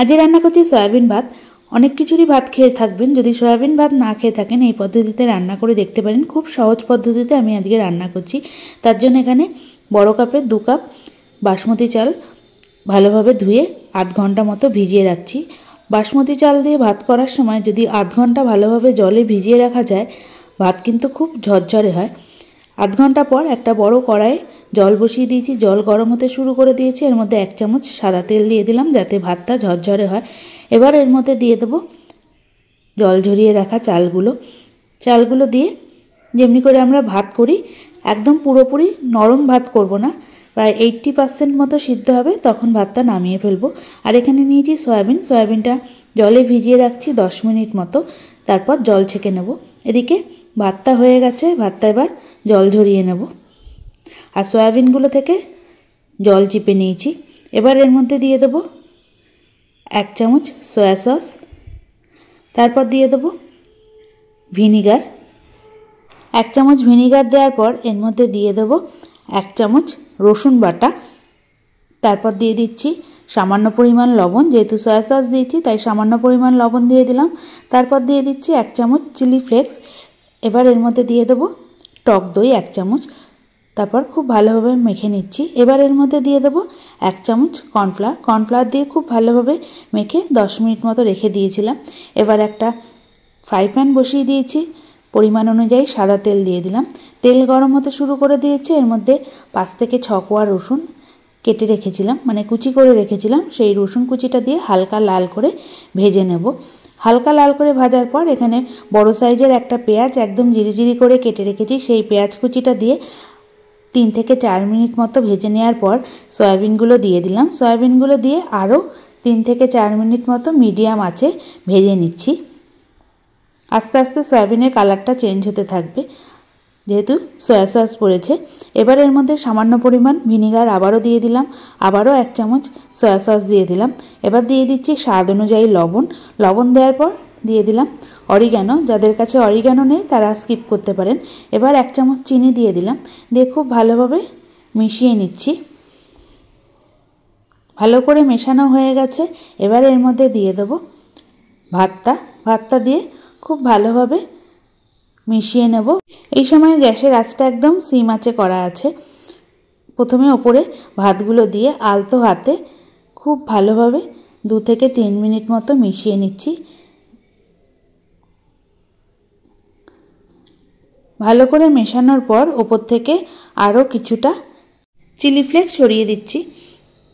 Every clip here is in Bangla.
আজ রান্না করছি সয়াবিন ভাত। অনেক কিছুরই ভাত খেয়ে থাকবেন, যদি সয়াবিন ভাত না খেয়ে থাকেন এই পদ্ধতিতে রান্না করে দেখতে পারেন। খুব সহজ পদ্ধতিতে আমি আজকে রান্না করছি। তার জন্য এখানে বড় কাপের 2 কাপ বাসমতি চাল ভালোভাবে ধুয়ে আধ ঘন্টা মতো ভিজিয়ে রাখছি। বাসমতি চাল দিয়ে ভাত করার সময় যদি আধ ঘন্টা ভালোভাবে জলে ভিজিয়ে রাখা যায়, ভাত কিন্তু খুব ঝরঝরে হয়। আধ ঘন্টা পর একটা বড় কড়াইয়ে জল বসিয়ে দিয়েছি। জল গরম হতে শুরু করে দিয়েছি। এর মধ্যে 1 চামচ সাদা তেল দিয়ে দিলাম যাতে ভাতটা ঝরঝরে হয়। এবার এর মধ্যে দিয়ে দেবো জল ঝরিয়ে রাখা চালগুলো দিয়ে যেমনি করে আমরা ভাত করি, একদম পুরোপুরি নরম ভাত করব না, প্রায় 80% মতো সিদ্ধ হবে, তখন ভাতটা নামিয়ে ফেলবো। আর এখানে নিয়েছি সয়াবিনটা জলে ভিজিয়ে রাখছি 10 মিনিট মতো, তারপর জল ছেঁকে নেব। এদিকে ভাতটা হয়ে গেছে, ভাতটা এবার জল ঝরিয়ে নেব। আর সয়াবিনগুলো থেকে জল চিপে নিয়েছি। এবার এর মধ্যে দিয়ে দেবো 1 চামচ সয়া সস, তারপর দিয়ে দেবো ভিনিগার। 1 চামচ ভিনিগার দেওয়ার পর এর মধ্যে দিয়ে দেবো 1 চামচ রসুন বাটা, তারপর দিয়ে দিচ্ছি সামান্য পরিমাণ লবণ। যেহেতু সয়া সস দিয়েছি তাই সামান্য পরিমাণ লবণ দিয়ে দিলাম। তারপর দিয়ে দিচ্ছি 1 চামচ চিলি ফ্লেক্স। এবার এর মধ্যে দিয়ে দেবো টক দই 1 চামচ, তারপর খুব ভালোভাবে মেখে নিচ্ছি। এবার এর মধ্যে দিয়ে দেবো 1 চামচ কর্নফ্লাওয়ার দিয়ে খুব ভালোভাবে মেখে 10 মিনিট মতো রেখে দিয়েছিলাম। এবার একটা ফ্রাই প্যান বসিয়ে দিয়েছি, পরিমাণ অনুযায়ী সাদা তেল দিয়ে দিলাম। তেল গরম হতে শুরু করে দিয়েছে। এর মধ্যে 5 থেকে 6 কোয়া রসুন কেটে রেখেছিলাম, মানে কুচি করে রেখেছিলাম, সেই রসুন কুচিটা দিয়ে হালকা লাল করে ভেজে নেব। হালকা লাল করে ভাজার পর এখানে বড় সাইজের একটা পেঁয়াজ একদম জিরিজিরি করে কেটে রেখেছি, সেই পেঁয়াজ কুচিটা দিয়ে 3 থেকে 4 মিনিট মতো ভেজে নেওয়ার পর সয়াবিনগুলো দিয়ে দিলাম। সয়াবিনগুলো দিয়ে আরও 3 থেকে 4 মিনিট মতো মিডিয়াম আঁচে ভেজে নিচ্ছি। আস্তে আস্তে সয়াবিনের কালারটা চেঞ্জ হতে থাকবে যেহেতু সয়া সস পড়েছে। এবার এর মধ্যে সামান্য পরিমাণ ভিনিগার আবারও দিয়ে দিলাম, আবারও 1 চামচ সয়া সস দিয়ে দিলাম। এবার দিয়ে দিচ্ছি স্বাদ অনুযায়ী লবণ দেওয়ার পর দিয়ে দিলাম অরিগ্যানো। যাদের কাছে অরিগ্যানো নেই তারা স্কিপ করতে পারেন। এবার 1 চামচ চিনি দিয়ে দিলাম, দিয়ে খুব ভালোভাবে মিশিয়ে নিচ্ছি। ভালো করে মেশানো হয়ে গেছে। এবার এর মধ্যে দিয়ে দেবো ভাতটা দিয়ে খুব ভালোভাবে মিশিয়ে নেব। এই সময় গ্যাসের আঁচটা একদম সিম আঁচে করা আছে। প্রথমে ওপরে ভাতগুলো দিয়ে আলতো হাতে খুব ভালোভাবে 2 থেকে 3 মিনিট মতো মিশিয়ে নিচ্ছি। ভালো করে মেশানোর পর ওপর থেকে আরও কিছুটা চিলি ফ্লেক্স ছড়িয়ে দিচ্ছি।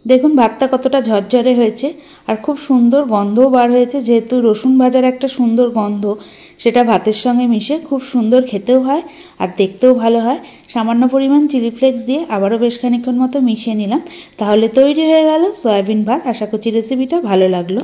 দেখুন ভাতটা কতটা ঝরঝরে হয়েছে আর খুব সুন্দর গন্ধও বার হয়েছে। যেহেতু রসুন ভাজার একটা সুন্দর গন্ধ, সেটা ভাতের সঙ্গে মিশে খুব সুন্দর খেতেও হয় আর দেখতেও ভালো হয়। সামান্য পরিমাণ চিলি ফ্লেক্স দিয়ে আবারও বেশ খানিকক্ষণ মতো মিশিয়ে নিলাম। তাহলে তৈরি হয়ে গেল সয়াবিন ভাত। আশা করছি রেসিপিটা ভালো লাগলো।